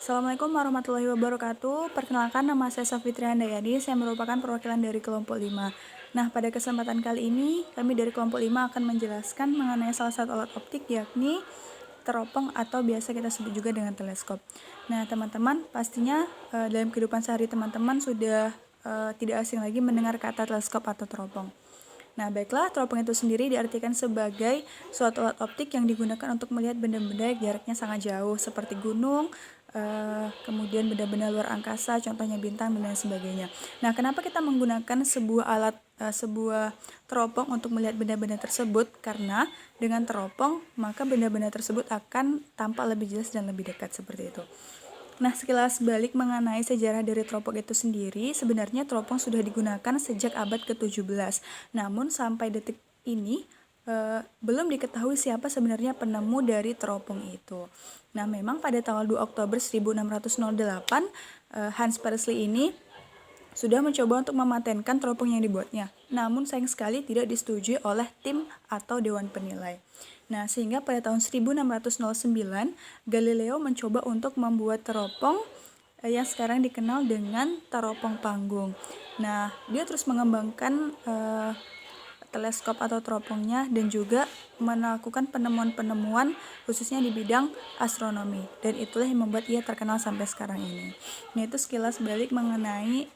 Assalamualaikum warahmatullahi wabarakatuh. Perkenalkan, nama saya Safitri Handayani. Saya merupakan perwakilan dari kelompok 5. Nah, pada kesempatan kali ini, kami dari kelompok 5 akan menjelaskan mengenai salah satu alat optik, yakni teropong atau biasa kita sebut juga dengan teleskop. Nah, teman-teman, pastinya dalam kehidupan sehari teman-teman sudah tidak asing lagi mendengar kata teleskop atau teropong. Nah, baiklah, teropong itu sendiri diartikan sebagai suatu alat optik yang digunakan untuk melihat benda-benda yang jaraknya sangat jauh, seperti gunung, kemudian benda-benda luar angkasa, contohnya bintang, dan lain sebagainya. Nah, kenapa kita menggunakan sebuah teropong untuk melihat benda-benda tersebut? Karena dengan teropong, maka benda-benda tersebut akan tampak lebih jelas dan lebih dekat, seperti itu. Nah, sekilas balik mengenai sejarah dari teropong itu sendiri, sebenarnya teropong sudah digunakan sejak abad ke-17. Namun sampai detik ini belum diketahui siapa sebenarnya penemu dari teropong itu. Nah, memang pada tanggal 2 Oktober 1608, Hans Presley ini sudah mencoba untuk mematenkan teropong yang dibuatnya. Namun sayang sekali tidak disetujui oleh tim atau dewan penilai. Nah, sehingga pada tahun 1609, Galileo mencoba untuk membuat teropong yang sekarang dikenal dengan teropong panggung. Nah, dia terus mengembangkan teleskop atau teropongnya dan juga melakukan penemuan-penemuan khususnya di bidang astronomi, dan itulah yang membuat ia terkenal sampai sekarang ini. Nah, itu sekilas balik mengenai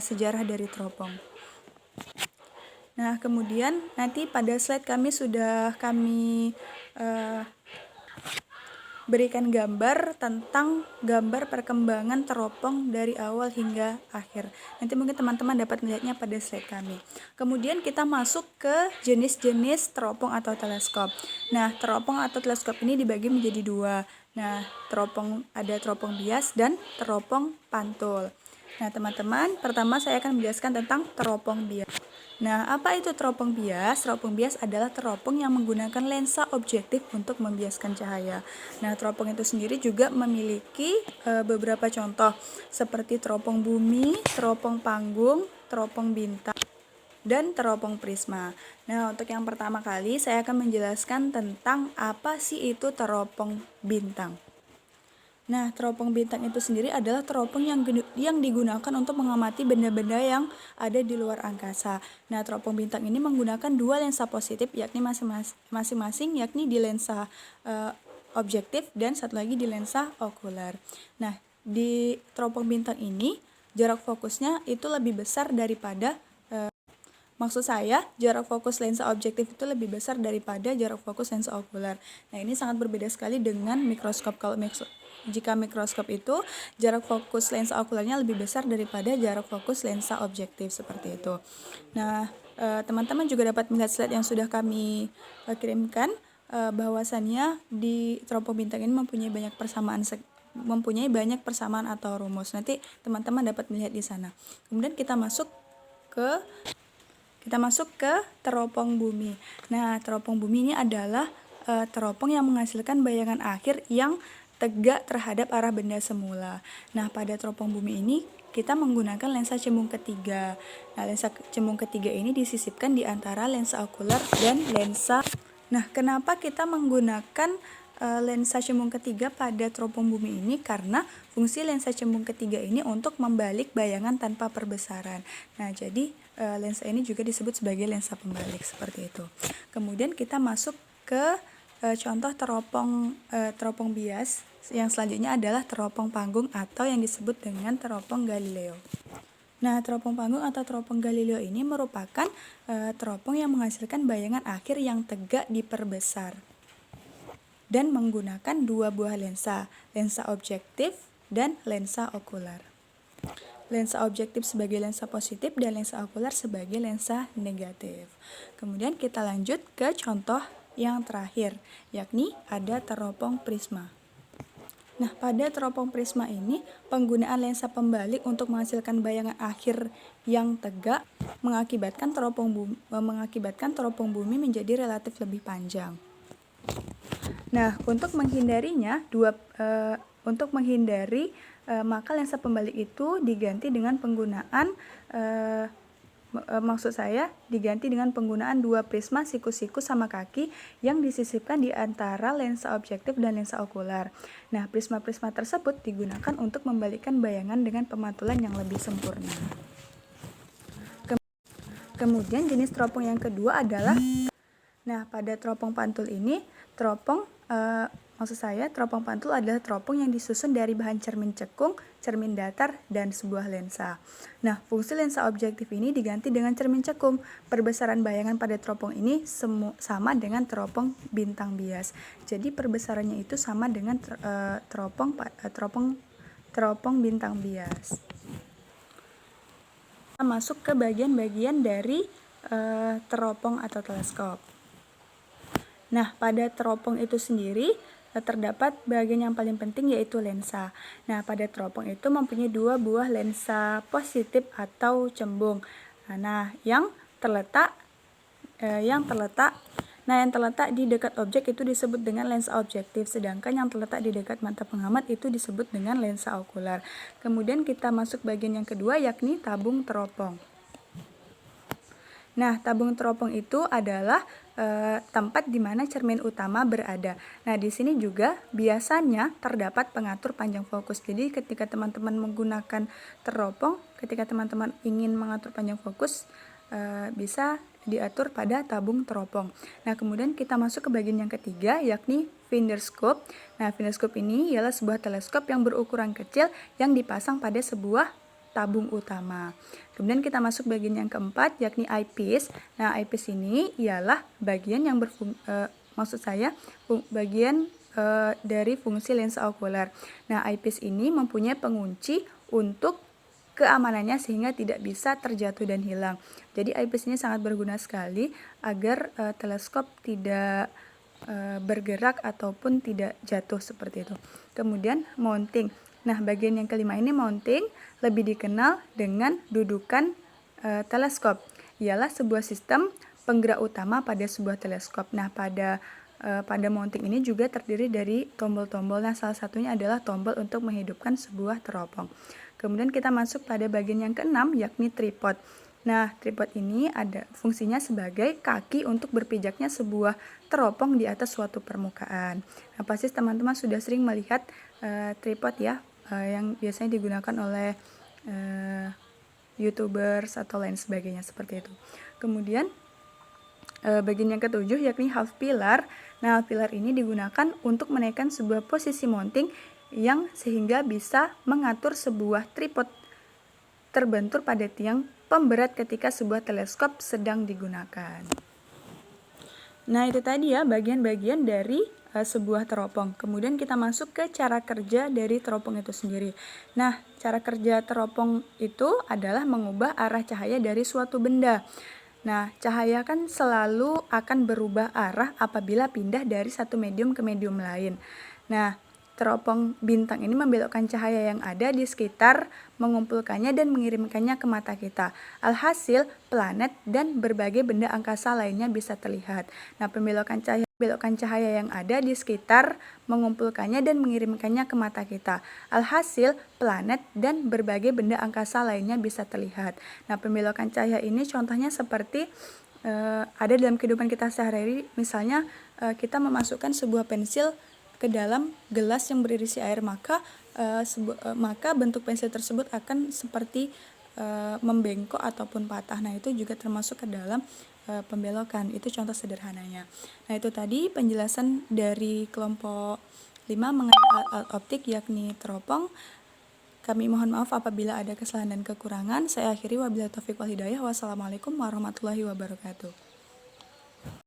sejarah dari teropong. Nah, kemudian nanti pada slide kami berikan gambar tentang gambar perkembangan teropong dari awal hingga akhir. Nanti mungkin teman-teman dapat melihatnya pada slide kami. Kemudian kita masuk ke jenis-jenis teropong atau teleskop. Nah, teropong atau teleskop ini dibagi menjadi dua. Nah, ada teropong bias dan teropong pantul. Nah, teman-teman, pertama saya akan menjelaskan tentang teropong bias. Nah, apa itu teropong bias? Teropong bias adalah teropong yang menggunakan lensa objektif untuk membiaskan cahaya. Nah, teropong itu sendiri juga memiliki beberapa contoh, seperti teropong bumi, teropong panggung, teropong bintang, dan teropong prisma. Nah, untuk yang pertama kali saya akan menjelaskan tentang apa sih itu teropong bintang. Nah, teropong bintang itu sendiri adalah teropong yang digunakan untuk mengamati benda-benda yang ada di luar angkasa. Nah, teropong bintang ini menggunakan dua lensa positif, yakni masing-masing yakni di lensa objektif dan satu lagi di lensa okuler. Nah, di teropong bintang ini jarak fokusnya itu lebih besar daripada Maksud saya, jarak fokus lensa objektif itu lebih besar daripada jarak fokus lensa okuler. Nah, ini sangat berbeda sekali dengan mikroskop. Jika mikroskop itu, jarak fokus lensa okulernya lebih besar daripada jarak fokus lensa objektif, seperti itu. Nah, teman-teman juga dapat melihat slide yang sudah kami kirimkan, bahwasannya di teropong bintang ini mempunyai banyak persamaan atau rumus. Nanti teman-teman dapat melihat di sana. Kemudian kita masuk ke teropong bumi. Nah, teropong bumi ini adalah teropong yang menghasilkan bayangan akhir yang tegak terhadap arah benda semula. Nah, pada teropong bumi ini kita menggunakan lensa cembung ketiga. Nah, lensa cembung ketiga ini disisipkan di antara lensa okuler dan lensa. Nah, kenapa kita menggunakan lensa cembung ketiga pada teropong bumi ini? Karena fungsi lensa cembung ketiga ini untuk membalik bayangan tanpa perbesaran. Nah, jadi lensa ini juga disebut sebagai lensa pembalik, seperti itu. Kemudian kita masuk ke contoh teropong bias. Yang selanjutnya adalah teropong panggung atau yang disebut dengan teropong Galileo. Nah, teropong panggung atau teropong Galileo ini merupakan teropong yang menghasilkan bayangan akhir yang tegak diperbesar dan menggunakan dua buah lensa objektif dan lensa okuler. Lensa objektif sebagai lensa positif dan lensa okuler sebagai lensa negatif. Kemudian kita lanjut ke contoh yang terakhir, yakni ada teropong prisma. Nah, pada teropong prisma ini, penggunaan lensa pembalik untuk menghasilkan bayangan akhir yang tegak mengakibatkan teropong bumi menjadi relatif lebih panjang. Nah, untuk menghindari maka lensa pembalik itu diganti dengan penggunaan Maksud saya diganti dengan penggunaan dua prisma siku-siku sama kaki yang disisipkan di antara lensa objektif dan lensa okular. Nah, prisma-prisma tersebut digunakan untuk membalikkan bayangan dengan pemantulan yang lebih sempurna. Kemudian jenis teropong yang kedua adalah, nah pada teropong pantul ini, teropong pantul adalah teropong yang disusun dari bahan cermin cekung, cermin datar, dan sebuah lensa. Nah, fungsi lensa objektif ini diganti dengan cermin cekung. Perbesaran bayangan pada teropong ini sama dengan teropong bintang bias. Jadi perbesarannya itu sama dengan teropong bintang bias. Kita masuk ke bagian-bagian dari teropong atau teleskop. Nah, pada teropong itu sendiri terdapat bagian yang paling penting yaitu lensa. Nah, pada teropong itu mempunyai dua buah lensa positif atau cembung. Nah, yang terletak di dekat objek itu disebut dengan lensa objektif, sedangkan yang terletak di dekat mata pengamat itu disebut dengan lensa okular. Kemudian kita masuk bagian yang kedua, yakni tabung teropong. Nah, tabung teropong itu adalah tempat di mana cermin utama berada. Nah, di sini juga biasanya terdapat pengatur panjang fokus. Jadi, ketika teman-teman menggunakan teropong, ketika teman-teman ingin mengatur panjang fokus, bisa diatur pada tabung teropong. Nah, kemudian kita masuk ke bagian yang ketiga, yakni finder scope. Nah, finder scope ini ialah sebuah teleskop yang berukuran kecil yang dipasang pada sebuah tabung utama. Kemudian kita masuk bagian yang keempat, yakni eyepiece. Nah, eyepiece ini ialah bagian yang bagian dari fungsi lensa okular. Nah, eyepiece ini mempunyai pengunci untuk keamanannya sehingga tidak bisa terjatuh dan hilang. Jadi eyepiece ini sangat berguna sekali agar teleskop tidak bergerak ataupun tidak jatuh seperti itu. Kemudian mounting. Nah, bagian yang kelima ini mounting, lebih dikenal dengan dudukan teleskop. Ialah sebuah sistem penggerak utama pada sebuah teleskop. Nah, pada mounting ini juga terdiri dari tombol-tombol. Nah, salah satunya adalah tombol untuk menghidupkan sebuah teropong. Kemudian kita masuk pada bagian yang keenam, yakni tripod. Nah, tripod ini ada fungsinya sebagai kaki untuk berpijaknya sebuah teropong di atas suatu permukaan. Nah, pasti teman-teman sudah sering melihat tripod ya, yang biasanya digunakan oleh YouTubers atau lain sebagainya seperti itu. Kemudian bagian yang ketujuh, yakni half pillar. Nah, half pillar ini digunakan untuk menaikkan sebuah posisi mounting yang sehingga bisa mengatur sebuah tripod terbentur pada tiang pemberat ketika sebuah teleskop sedang digunakan. Nah, itu tadi ya bagian-bagian dari sebuah teropong. Kemudian kita masuk ke cara kerja dari teropong itu sendiri. Nah, cara kerja teropong itu adalah mengubah arah cahaya dari suatu benda. Nah, cahaya kan selalu akan berubah arah apabila pindah dari satu medium ke medium lain. Nah, teropong bintang ini membelokkan cahaya yang ada di sekitar, mengumpulkannya dan mengirimkannya ke mata kita. Alhasil, planet dan berbagai benda angkasa lainnya bisa terlihat. Nah, pembelokan cahaya yang ada di sekitar, mengumpulkannya dan mengirimkannya ke mata kita. Alhasil, planet dan berbagai benda angkasa lainnya bisa terlihat. Nah, pembelokan cahaya ini contohnya seperti ada dalam kehidupan kita sehari-hari. Misalnya, kita memasukkan sebuah pensil ke dalam gelas yang berisi air, maka bentuk pensil tersebut akan seperti membengkok ataupun patah. Nah, itu juga termasuk ke dalam pembelokan. Itu contoh sederhananya. Nah, itu tadi penjelasan dari kelompok 5 mengenai alat optik yakni teropong. Kami mohon maaf apabila ada kesalahan dan kekurangan. Saya akhiri wabillahi taufiq wal hidayah. Wassalamualaikum warahmatullahi wabarakatuh.